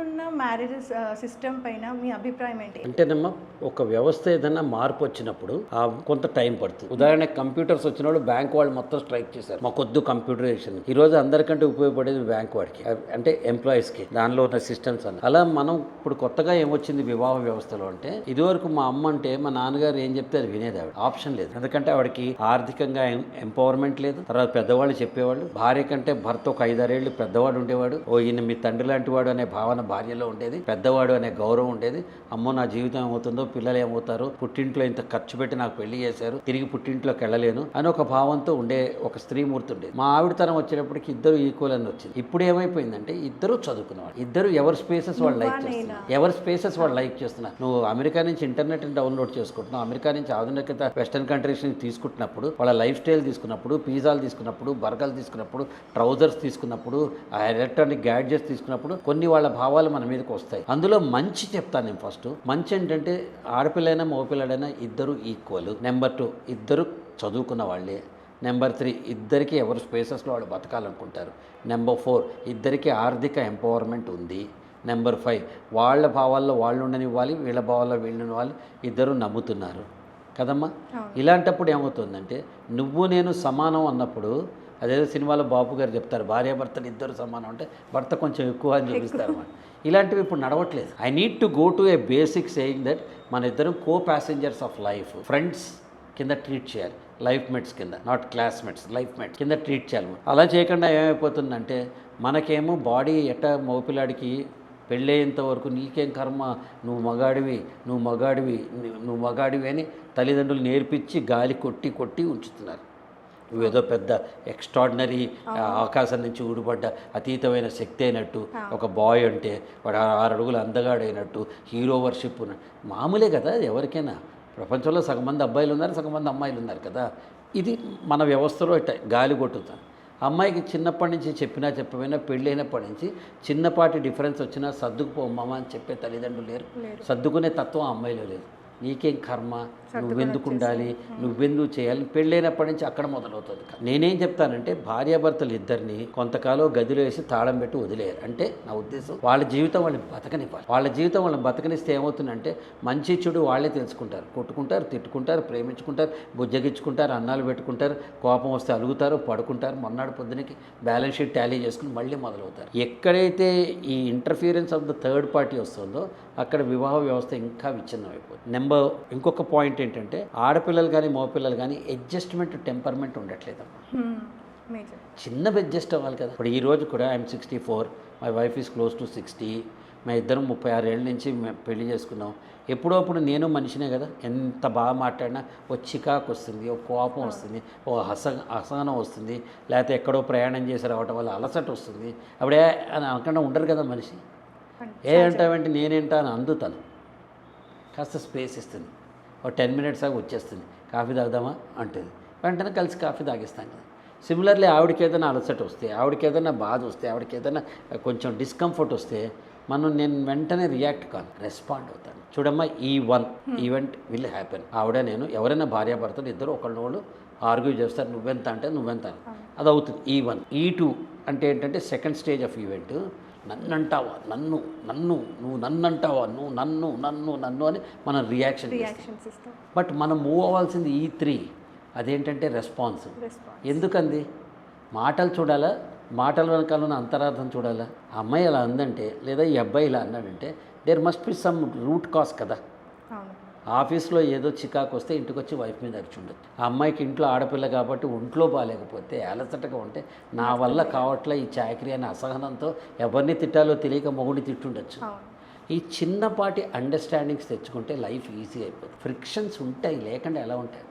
ఇప్పుడున్న marriages system పైన మీ అభిప్రాయం ఏంటి? అంటేనమ్మా ఒక వ్యవస్థ ఏదైనా మార్పు వచ్చినప్పుడు కొంత టైం పడుతుంది. ఉదాహరణకి కంప్యూటర్స్ వచ్చినప్పుడు బ్యాంక్ వాళ్ళు మొత్తం స్ట్రైక్ చేశారు, మాకొద్దు కంప్యూటరైజేషన్. ఈ రోజు అందరికంటే ఉపయోగపడేది బ్యాంక్ వాడికి, అంటే ఎంప్లాయీస్కి, దానిలో ఉన్న సిస్టమ్స్ అని. అలా మనం ఇప్పుడు కొత్తగా ఏమొచ్చింది వివాహ వ్యవస్థలో అంటే, ఇదివరకు మా అమ్మ అంటే మా నాన్నగారు ఏం చెప్తే అది వినేది, ఆవిడ ఆప్షన్ లేదు. ఎందుకంటే ఆవిడకి ఆర్థికంగా ఎంపవర్మెంట్ లేదు. తర్వాత పెద్దవాళ్ళు చెప్పేవాళ్ళు, భార్య కంటే భర్త ఒక 5-6 ఏళ్ళు పెద్దవాడు ఉండేవాడు. ఓ ఈయన మీ తండ్రి లాంటి వాడు అనే భావన భార్యలో ఉండేది, పెద్దవాడు అనే గౌరవం ఉండేది. అమ్మో నా జీవితం ఏమవుతుందో, పిల్లలు ఏమవుతారో, పుట్టింట్లో ఇంత ఖర్చు పెట్టి నాకు పెళ్లి చేశారు, తిరిగి పుట్టింట్లోకి వెళ్ళలేను అని ఒక భావంతో ఉండే ఒక స్త్రీమూర్తి ఉండేది. మా ఆవిడ తరం వచ్చేటప్పటికి ఇద్దరు ఈక్వల్ అని వచ్చింది. ఇప్పుడు ఏమైపోయిందంటే ఇద్దరు చదువుకున్నవాడు, ఇద్దరు ఎవరి స్పేసెస్ వాళ్ళు లైక్ చేస్తున్నారు, ఎవరి స్పేసెస్ వాళ్ళు లైక్ చేస్తున్నారు. నువ్వు అమెరికా నుంచి ఇంటర్నెట్ డౌన్లోడ్ చేసుకుంటున్నావు, అమెరికా నుంచి ఆధునికత వెస్టర్న్ కంట్రీస్ నుంచి తీసుకుంటున్నప్పుడు, వాళ్ళ లైఫ్ స్టైల్ తీసుకున్నప్పుడు, పిజ్జాలు తీసుకున్నప్పుడు, బర్గర్లు తీసుకున్నప్పుడు, ట్రౌజర్స్ తీసుకున్నప్పుడు, ఆ ఎలక్ట్రానిక్ గ్యాడ్జెట్స్ తీసుకున్నప్పుడు కొన్ని వాళ్ళ భావాలు మన మీదకి వస్తాయి. అందులో మంచి చెప్తాను నేను. ఫస్ట్ మంచి ఏంటంటే ఆడపిల్లైనా మగపిల్లడైనా ఇద్దరు ఈక్వల్. నెంబర్ 2 ఇద్దరు చదువుకున్న వాళ్ళే. నెంబర్ 3 ఇద్దరికి ఎవరు స్పేసెస్లో వాళ్ళు బతకాలనుకుంటారు. నెంబర్ 4 ఇద్దరికి ఆర్థిక ఎంపవర్మెంట్ ఉంది. నెంబర్ 5 వాళ్ళ భావాల్లో వాళ్ళు ఉండనివ్వాలి, వీళ్ళ భావాల్లో వీళ్ళనివ్వాలి, ఇద్దరు నమ్ముతున్నారు కదమ్మా. ఇలాంటప్పుడు ఏమవుతుందంటే నువ్వు నేను సమానం అన్నప్పుడు, అదేదో సినిమాలో బాబు గారు చెప్తారు, భార్యాభర్తలు ఇద్దరు సమానం అంటే భర్త కొంచెం ఎక్కువ అని చూపిస్తారు అన్నమాట. ఇలాంటివి ఇప్పుడు నడవట్లేదు. I need to go to a basic saying that మన ఇద్దరం co passengers of life, friends కింద ట్రీట్ చేయాలి, లైఫ్ మేట్స్ కింద, నాట్ క్లాస్మేట్స్, లైఫ్ మేట్స్ కింద ట్రీట్ చేయాలి. అలా చేయకుండా ఏమైపోతుందంటే మనకేమో బాడీ మగపిల్లాడికి పెళ్ళయ్యేంత వరకు నీకేం కర్మ, నువ్వు మగాడివి, నువ్వు మగాడివి, నువ్వు మగాడివి అని తల్లిదండ్రులు నేర్పించి గాలి కొట్టి కొట్టి ఉంచుతున్నారు. నువ్వేదో పెద్ద ఎక్స్ట్రాడినరీ ఆకాశం నుంచి ఊడిపడ్డ అతీతమైన శక్తి అయినట్టు, ఒక బాయ్ అంటే వాడు 6 అడుగులు అందగాడైనట్టు, హీరో వర్షిప్ మామూలే కదా. ఎవరికైనా ప్రపంచంలో సగం మంది అబ్బాయిలు ఉన్నారు, సగం మంది అమ్మాయిలు ఉన్నారు కదా. ఇది మన వ్యవస్థలో గాలి కొట్టుతాను. అమ్మాయికి చిన్నప్పటి నుంచి చెప్పకపోయినా పెళ్ళి అయినప్పటి నుంచి చిన్నపాటి డిఫరెన్స్ వచ్చినా సర్దుకుపోమ్మా అని చెప్పే తల్లిదండ్రులు లేరు. సర్దుకునే తత్వం అమ్మాయిలో లేదు. నీకేం కర్మ, నువ్వెందుకు ఉండాలి, నువ్వెందుకు చేయాలి, పెళ్ళైనప్పటి నుంచి అక్కడ మొదలవుతుంది. నేనేం చెప్తానంటే భార్యాభర్తలు ఇద్దరిని కొంతకాలం గదిలో వేసి తాళం పెట్టి వదిలేయాలి. అంటే నా ఉద్దేశం వాళ్ళ జీవితం వాళ్ళని బతకనివ్వాలి. వాళ్ళ జీవితం వాళ్ళని బతకనిస్తే ఏమవుతుందంటే మంచి చెడు వాళ్ళే తెలుసుకుంటారు, కొట్టుకుంటారు, తిట్టుకుంటారు, ప్రేమించుకుంటారు, బుజ్జగించుకుంటారు, అన్నాలు పెట్టుకుంటారు, కోపం వస్తే అలుగుతారు, పడుకుంటారు, మొన్నటి పొద్దునకి బ్యాలెన్స్ షీట్ టాలీ చేసుకుని మళ్ళీ మొదలవుతారు. ఎక్కడైతే ఈ interference of the third party వస్తుందో అక్కడ వివాహ వ్యవస్థ ఇంకా విచ్ఛిన్నం అయిపోతుంది. ఇంకొక పాయింట్ ఏంటంటే ఆడపిల్లలు కానీ మగపిల్లలు కానీ అడ్జస్ట్మెంట్ టెంపర్మెంట్ ఉండట్లేదమ్మా. చిన్న అడ్జస్ట్ అవ్వాలి కదా. ఇప్పుడు ఈ రోజు కూడా I'm 64, my wife is close to 60. మేము ఇద్దరం 36 ఏళ్ళ నుంచి మేము పెళ్లి చేసుకున్నాం. ఎప్పుడో అప్పుడు నేను మనిషినే కదా. ఎంత బాగా మాట్లాడినా ఓ చికాకు వస్తుంది, ఓ కోపం వస్తుంది, ఓ అసహనం వస్తుంది, లేకపోతే ఎక్కడో ప్రయాణం చేసి రావటం వల్ల అలసట వస్తుంది. అప్పుడే అని అనకుండా ఉండరు కదా మనిషి. అంటావేంటి నేనేంటా అని అందుతాను. కాస్త స్పేస్ ఇస్తుంది, ఒక 10 మినిట్స్ ఆగి వచ్చేస్తుంది, కాఫీ తాగుదామా అంటుంది, వెంటనే కలిసి కాఫీ తాగిస్తాను కదా. సిమిలర్లీ ఆవిడకి ఏదైనా అలసట వస్తే, ఆవిడకి ఏదైనా బాధ వస్తే, ఆవిడకి ఏదైనా కొంచెం డిస్కంఫర్ట్ వస్తే నేను వెంటనే రియాక్ట్ కాను, రెస్పాండ్ అవుతాను. చూడమ్మా, ఈవెంట్ విల్ హ్యాపెన్. ఆవిడ నేను ఎవరైనా భార్యాభర్తలు ఇద్దరు ఒకళ్ళు ఆర్గ్యూ చేస్తారు, నువ్వెంత అంటే నువ్వెంత, అది అవుతుంది. E2 అంటే ఏంటంటే సెకండ్ స్టేజ్ ఆఫ్ ఈవెంట్. నన్ను అంటావా, నువ్వు నన్ను అంటావా, నువ్వు నన్ను అని మనం రియాక్షన్ ఇస్తాం. బట్ మనం మూవ్ అవ్వాల్సింది E3, అదేంటంటే రెస్పాన్స్. ఎందుకంది మాటలు చూడాలా, మాటల వెనకాల ఉన్న అంతరార్థం చూడాలా. ఆ అమ్మాయి అలా అందంటే, లేదా ఈ అబ్బాయి ఇలా అన్నాడంటే there must be some root cause కదా. ఆఫీస్లో ఏదో చికాకు వస్తే ఇంటికి వచ్చి వైఫ్ మీద అరిచి ఉండదు. ఆ అమ్మాయికి ఇంట్లో ఆడపిల్ల కాబట్టి ఒంట్లో బాగాలేకపోతే అలసటగా ఉంటే నా వల్ల కావట్లే ఈ చాకరీ అనే అసహనంతో ఎవరిని తిట్టాలో తెలియక మొగుడిని తిట్టుండొచ్చు. ఈ చిన్నపాటి అండర్స్టాండింగ్స్ తెచ్చుకుంటే లైఫ్ ఈజీ అయిపోతుంది. ఫ్రిక్షన్స్ ఉంటాయి, లేకుండా ఎలా ఉంటాయి.